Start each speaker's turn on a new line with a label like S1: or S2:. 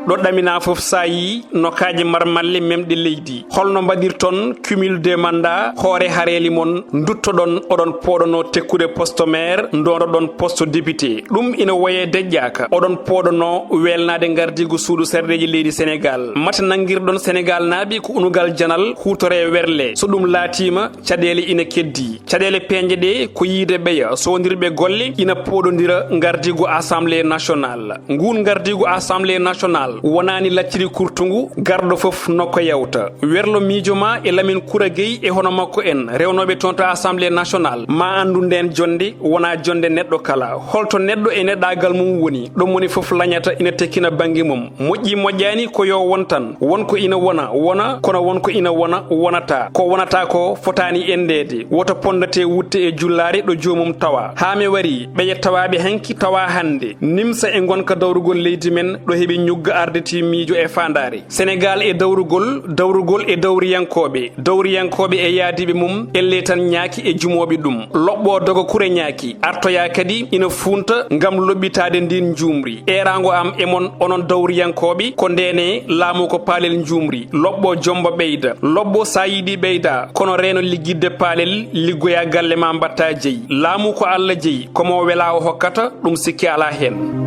S1: ɗo ɗamina fof sayi nokaji marmalle memɗe leydi holno mbaɗirton cumul de mandat hoore hareli mon duttoɗon oɗon poɗono tekkude poste maire dondoɗon poste député ɗum ina woye deƴƴaka oɗon poɗono welnade gardigo suudu serdeji leydi sénégal mata nanguirɗon sénégal naaɓi ko unugal janal hutore werle so ɗum laatima caɗele ina keddi caɗele peñje ɗe ko yiide ɓeya sodirɓe golle ina poɗodira gardigo assemblée nationale ngun gardigo assemblée nationale wonani lacciri kurtungu gardo fof nokko yawta werlo miijoma e lamin kura gueye e hono makko en rewnoɓe toon to assemblée nationale ma andu nden jonde wona jonde neɗɗo kala holto neɗɗo e neɗɗagal mum woni ɗum woni fof lañata ina tekkina banggue mum moƴƴi moƴƴani ko yo won tan wonko ina wona kono wonko ina wonata ko wonata ko fotani endede woto pondate wutte e jullare ɗo jomum tawa ha mi wari ɓeye tawaɓe hanki tawa hande nimsa e gonka dawrugol leydi men ɗo heeɓi ñugga ardeti miijo e fandare sénégal e dawrugol e dawriyankoɓe e yaadiɓe mum elle tan ñaaki e jumoɓe ɗum loɓɓo dogo kure ñaaki artoya kadi ina funta ngam lobbitade ndin jumri erago am e mon onon dawriyankoɓe ko ndene laamu ko paalel jumri loɓɓo jomba ɓeyda loɓɓo sa yiiɗi ɓeyda kono reno liggidde paalel liggoya galle ma mbatta jeeyi laamu ko allah jeeyi komo wela o hokkata ɗum sikki ala hen